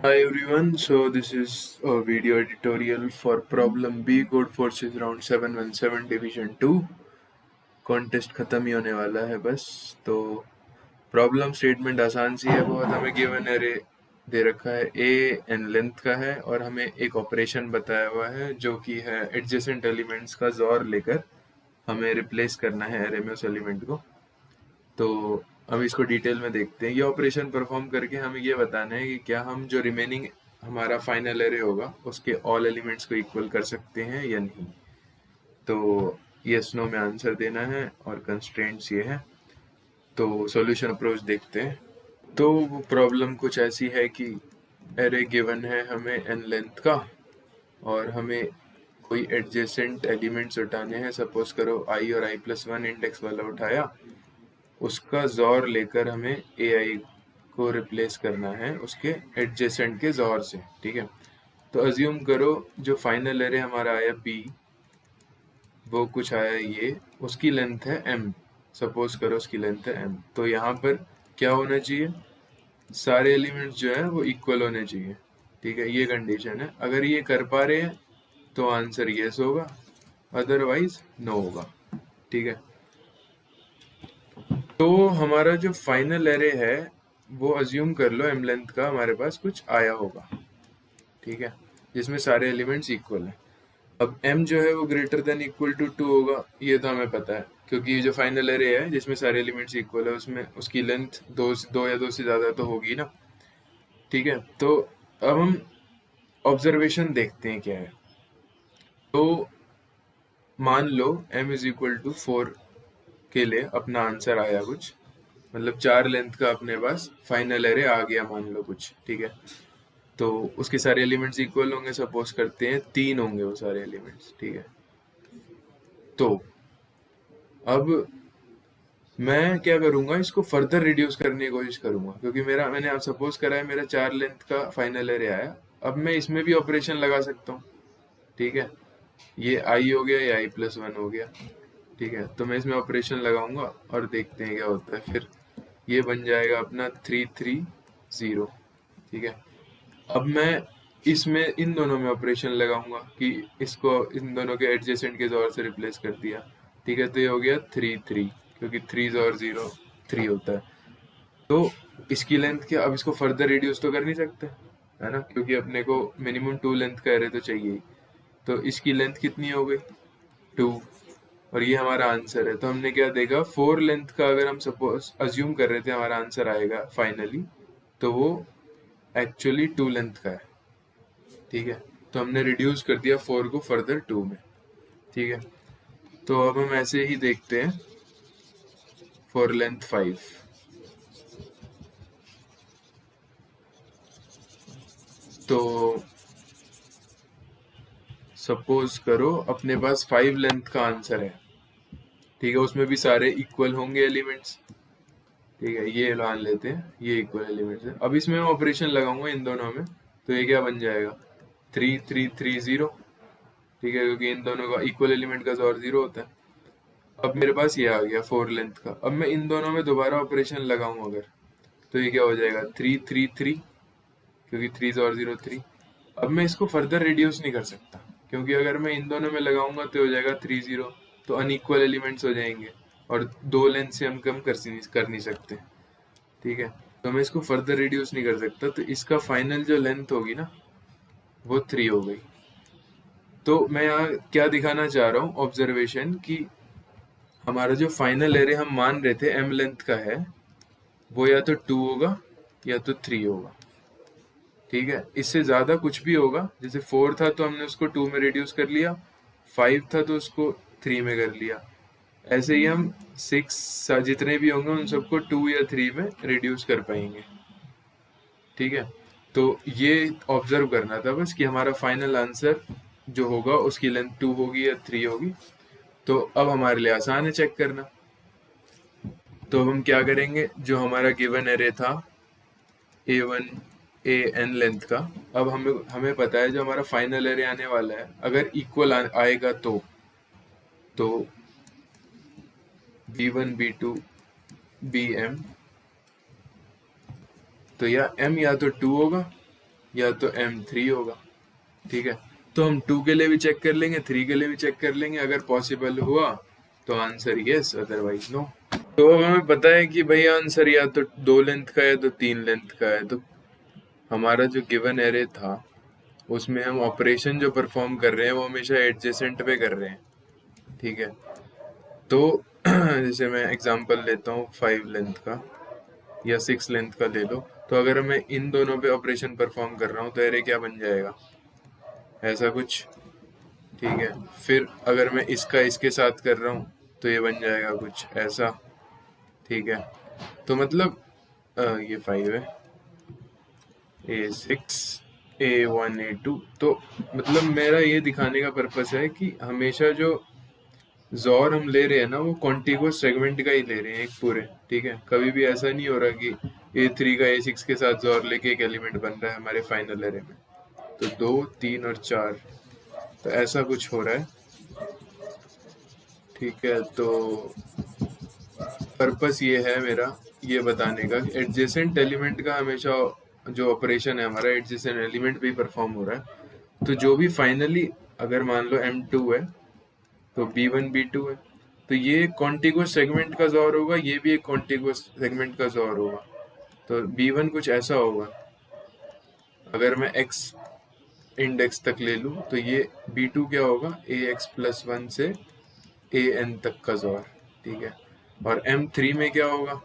Hi everyone, so this is a video editorial for problem B Code Forces Round 717 Division 2. Contest खत्म ही होने वाला है बस। तो प्रॉब्लम स्टेटमेंट आसान सी है बहुत। हमें गिवन एरे दे रखा है ए एन लेंथ का है और हमें एक ऑपरेशन बताया हुआ है जो कि है एडजेसेंट एलिमेंट्स का जोर लेकर हमें रिप्लेस करना है एरे में उस एलिमेंट को। तो हम इसको डिटेल में देखते हैं। ये ऑपरेशन परफॉर्म करके हमें ये बताना है कि क्या हम जो रिमेनिंग हमारा फाइनल एरे होगा उसके ऑल एलिमेंट्स को इक्वल कर सकते हैं या नहीं। तो यस नो में आंसर देना है और कंस्ट्रेंट्स ये है। तो सॉल्यूशन अप्रोच देखते हैं। तो वो प्रॉब्लम कुछ ऐसी है कि एरे गिवन है हमें एन लेंथ का और हमें कोई एडजेसेंट एलिमेंट्स उठाने हैं। सपोज करो आई और i+1 इंडेक्स वाला उठाया, उसका जोर लेकर हमें ए आई को रिप्लेस करना है उसके एडजेसेंट के जोर से। ठीक है, तो अज्यूम करो जो फाइनल एरे हमारा आया बी, वो कुछ आया ये, उसकी लेंथ है एम। सपोज करो उसकी लेंथ है एम, तो यहाँ पर क्या होना चाहिए, सारे एलिमेंट्स जो है वो इक्वल होने चाहिए। ठीक है, ये कंडीशन है। अगर ये कर पा रहे हैं तो आंसर यस होगा, अदरवाइज नो होगा। ठीक है, तो हमारा जो फाइनल एरे है वो अज्यूम कर लो एम लेंथ का हमारे पास कुछ आया होगा। ठीक है, जिसमें सारे एलिमेंट्स इक्वल हैं। अब m जो है वो ग्रेटर देन इक्वल टू 2 होगा, ये तो हमें पता है क्योंकि ये जो फाइनल एरे है जिसमें सारे एलिमेंट्स इक्वल है उसमें उसकी लेंथ दो या दो से ज़्यादा तो होगी ना। ठीक है, तो अब हम ऑब्जर्वेशन देखते हैं क्या है। तो मान लो m इज इक्वल टू 4 के लिए अपना आंसर आया कुछ, मतलब 4 लेंथ का अपने पास फाइनल एरे आ गया मान लो कुछ। ठीक है, तो उसके सारे एलिमेंट्स इक्वल होंगे। सपोज करते हैं 3 होंगे वो सारे एलिमेंट्स। ठीक है, तो अब मैं क्या करूंगा, इसको फर्दर रिड्यूस करने की कोशिश करूंगा क्योंकि मैंने आप सपोज करा है मेरा 4 लेंथ का फाइनल एरे आया। अब मैं इसमें भी ऑपरेशन लगा सकता हूँ। ठीक है, ये आई हो गया, ये i+1 हो गया। ठीक है, तो मैं इसमें ऑपरेशन लगाऊंगा और देखते हैं क्या होता है। फिर ये बन जाएगा अपना 3 3 0। ठीक है, अब मैं इसमें इन दोनों में ऑपरेशन लगाऊंगा कि इसको इन दोनों के एडजेसेंट के जोर से रिप्लेस कर दिया। ठीक है, तो ये हो गया 3 3, क्योंकि 3 और 0 3 होता है। तो इसकी लेंथ क्या, अब इसको फर्दर रिड्यूस तो कर नहीं सकते है ना, क्योंकि अपने को मिनिमम 2 लेंथ का एरे तो चाहिए ही। तो इसकी लेंथ कितनी हो गई, 2, और ये हमारा आंसर है। तो हमने क्या देखा, 4 लेंथ का अगर हम सपोज अज्यूम कर रहे थे हमारा आंसर आएगा फाइनली, तो वो एक्चुअली 2 लेंथ का है। ठीक है, तो हमने रिड्यूस कर दिया 4 को फर्दर 2 में। ठीक है, तो अब हम ऐसे ही देखते हैं फॉर लेंथ 5। तो सपोज करो अपने पास 5 लेंथ का आंसर है। ठीक है, उसमें भी सारे इक्वल होंगे एलिमेंट्स। ठीक है, ये मान लेते हैं ये इक्वल एलिमेंट्स है। अब इसमें मैं ऑपरेशन लगाऊंगा इन दोनों में, तो ये क्या बन जाएगा, 3 3 3 0। ठीक है, क्योंकि इन दोनों का इक्वल एलिमेंट का जोर 0 होता है। अब मेरे पास ये आ गया 4 लेंथ का। अब मैं इन दोनों में दोबारा ऑपरेशन लगाऊं अगर, तो ये क्या हो जाएगा, 3 3 3, क्योंकि 3 और 0 3। अब मैं इसको फर्दर रिड्यूस नहीं कर सकता, क्योंकि अगर मैं इन दोनों में लगाऊंगा तो हो जाएगा 3 0, तो अनइक्वल एलिमेंट्स हो जाएंगे और 2 लेंथ से हम कम कर नहीं सकते। ठीक है, तो मैं इसको फर्दर रिड्यूस नहीं कर सकता, तो इसका फाइनल जो लेंथ होगी ना वो 3 हो गई। तो मैं यहाँ क्या दिखाना चाह रहा हूँ, ऑब्जर्वेशन, कि हमारा जो फाइनल एरे हम मान रहे थे एम लेंथ का है, वो या तो 2 होगा या तो 3 होगा। ठीक है, इससे ज्यादा कुछ भी होगा, जैसे 4 था तो हमने उसको 2 में रिड्यूस कर लिया, 5 था तो उसको 3 में कर लिया। ऐसे ही हम 6 जितने भी होंगे उन सबको 2 या 3 में रिड्यूस कर पाएंगे। ठीक है, तो ये ऑब्जर्व करना था बस कि हमारा फाइनल आंसर जो होगा उसकी लेंथ 2 होगी या 3 होगी। तो अब हमारे लिए आसान है चेक करना। तो अब हम क्या करेंगे, जो हमारा गिवन एरे था A1 AN लेंथ का, अब हमें हमें पता है जो हमारा फाइनल एरे आने वाला है अगर इक्वल आएगा तो B1 B2 BM, तो या M या तो 2 होगा या तो M3 होगा। ठीक है, तो हम 2 के लिए भी चेक कर लेंगे, 3 के लिए भी चेक कर लेंगे। अगर पॉसिबल हुआ तो आंसर यस, अदरवाइज नो। तो अब हमें पता है कि भाई आंसर या तो 2 लेंथ का है तो 3 लेंथ का है। तो हमारा जो गिवन एरे था उसमें हम ऑपरेशन जो परफॉर्म कर रहे हैं वो हमेशा एडजेसेंट पे कर रहे हैं। ठीक है, तो जैसे मैं एग्जांपल लेता हूँ 5 लेंथ का या 6 लेंथ का ले लो। तो अगर मैं इन दोनों पे ऑपरेशन परफॉर्म कर रहा हूँ तो एरे क्या बन जाएगा, ऐसा कुछ। ठीक है, फिर अगर मैं इसका इसके साथ कर रहा हूँ तो ये बन जाएगा कुछ ऐसा। ठीक है, तो मतलब ये 5 है, A6 A1 A2। तो मतलब मेरा ये दिखाने का पर्पस है कि हमेशा जो जॉर हम ले रहे हैं ना वो कॉन्टिगुअस सेगमेंट का ही ले रहे हैं, एक पूरे। ठीक है, कभी भी ऐसा नहीं हो रहा कि A3 का A6 के साथ जॉर लेके एक एलिमेंट बन रहा है हमारे फाइनल एरे में। तो 2 3 और 4, तो ऐसा कुछ हो रहा है। ठीक है, तो पर्पस ये है मेरा ये बताने का कि एडजेसेंट एलिमेंट का हमेशा जो ऑपरेशन है हमारा एडजेसेंट एलिमेंट पे ही परफॉर्म हो रहा है। तो जो भी फाइनली अगर मान लो M2 है तो B1 B2 है, तो ये कॉन्टिगुअस सेगमेंट का जॉर होगा, ये भी एक कॉन्टिगुअस सेगमेंट का जॉर होगा। तो B1 कुछ ऐसा होगा, अगर मैं X इंडेक्स तक ले लूँ तो ये B2 क्या होगा, AX+1 से AN तक का जॉर। ठीक है, और M3 में क्या होगा,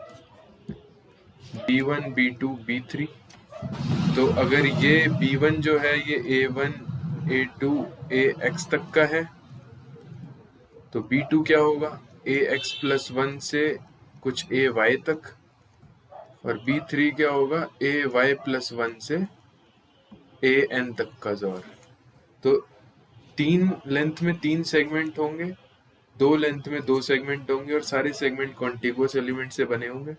B1 B2 B3। तो अगर ये B1 जो है ये A1 A2 AX तक का है तो B2 क्या होगा, AX+1 से कुछ AY तक। और B3 क्या होगा, AY+1 से AN तक का जॉर। तो 3 लेंथ में 3 सेगमेंट होंगे, 2 लेंथ में 2 सेगमेंट होंगे, और सारे सेगमेंट कॉन्टिगुअस एलिमेंट से बने होंगे।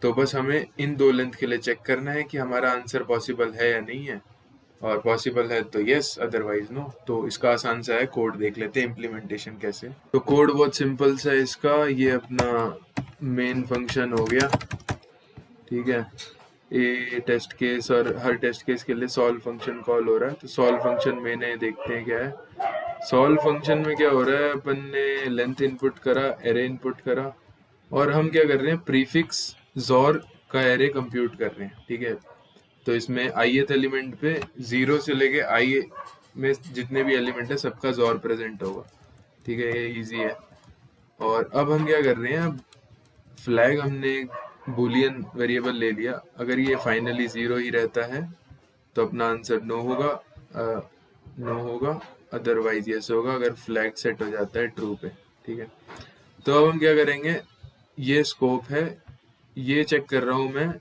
तो बस हमें इन 2 लेंथ के लिए चेक करना है कि हमारा आंसर पॉसिबल है या नहीं है, और पॉसिबल है तो यस, अदरवाइज नो। तो इसका आसान सा है, कोड देख लेते हैं इम्प्लीमेंटेशन कैसे। तो कोड बहुत सिंपल सा है इसका, ये अपना मेन फंक्शन हो गया। ठीक है, ए टेस्ट केस और हर टेस्ट केस के लिए सॉल्व फंक्शन कॉल हो रहा है। तो सॉल्व फंक्शन मैंने देखते हैं क्या है। सॉल्व फंक्शन में क्या हो रहा है, अपन ने लेंथ इनपुट करा, एरे इनपुट करा, और हम क्या कर रहे हैं, प्रीफिक्स जॉर का एरे कंप्यूट कर रहे हैं। ठीक है, तो इसमें ith एलिमेंट पे 0 से लेके i में जितने भी एलिमेंट है सबका जॉर प्रेजेंट होगा। ठीक है, ये इजी है। और अब हम क्या कर रहे हैं, अब फ्लैग हमने बुलियन वेरिएबल ले लिया। अगर ये फाइनली 0 ही रहता है तो अपना आंसर नो होगा, नो होगा, अदरवाइज यस होगा अगर फ्लैग सेट हो जाता है ट्रू पे। ठीक है, तो अब हम क्या करेंगे, ये स्कोप है, ये चेक कर रहा हूँ मैं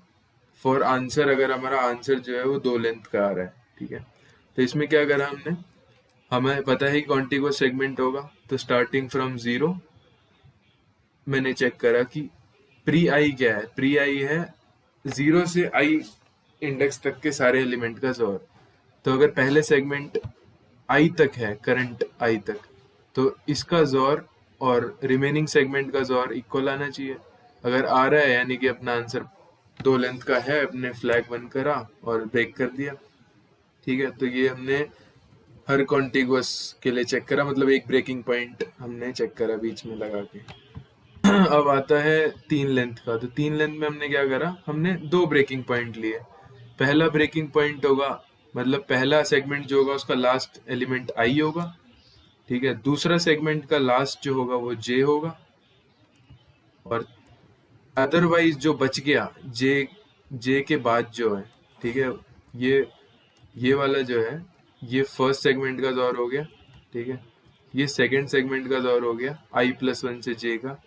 फॉर आंसर। अगर हमारा आंसर जो है वो 2 लेंथ का आ रहा है। ठीक है, तो इसमें क्या करा हमने, हमें पता है कि कॉन्टिगुअस सेगमेंट होगा, तो स्टार्टिंग फ्रॉम 0 मैंने चेक करा कि प्री आई क्या है। प्री आई है 0 से आई इंडेक्स तक के सारे एलिमेंट का जोर। तो अगर पहले सेगमेंट आई तक है, करंट आई तक, तो इसका जोर और रिमेनिंग सेगमेंट का जोर इक्वल आना चाहिए। अगर आ रहा है यानी कि अपना आंसर 2 लेंथ का है, अपने फ्लैग बंद करा और ब्रेक कर दिया। ठीक है, तो ये हमने हर कॉन्टिगुअस के लिए चेक करा, मतलब एक ब्रेकिंग पॉइंट हमने चेक करा बीच में लगा के। अब आता है 3 लेंथ का। तो 3 लेंथ में हमने क्या करा, हमने 2 ब्रेकिंग पॉइंट लिए। पहला ब्रेकिंग पॉइंट होगा, मतलब पहला सेगमेंट जो होगा उसका लास्ट एलिमेंट आई होगा। ठीक है, दूसरा सेगमेंट का लास्ट जो होगा वो जे होगा, और अदरवाइज जो बच गया जे, जे के बाद जो है, ठीक है, ये वाला जो है ये फर्स्ट सेगमेंट का दौर हो गया। ठीक है, ये सेकंड सेगमेंट का दौर हो गया i+1 से j का,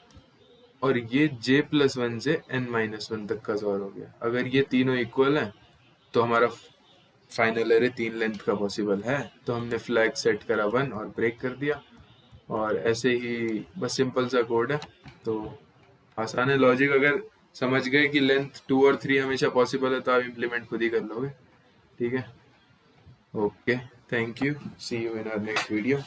और ये j+1 से n-1 तक का दौर हो गया। अगर ये तीनों इक्वल हैं तो हमारा फाइनल एरे 3 लेंथ का पॉसिबल है। तो हमने फ्लैग सेट करा 1 और ब्रेक कर दिया, और ऐसे ही बस सिंपल सा कोड है। तो आसान है, लॉजिक अगर समझ गए कि लेंथ 2 और 3 हमेशा पॉसिबल है तो आप इम्प्लीमेंट खुद ही कर लोगे। ठीक है, okay, thank you, see you in our next video.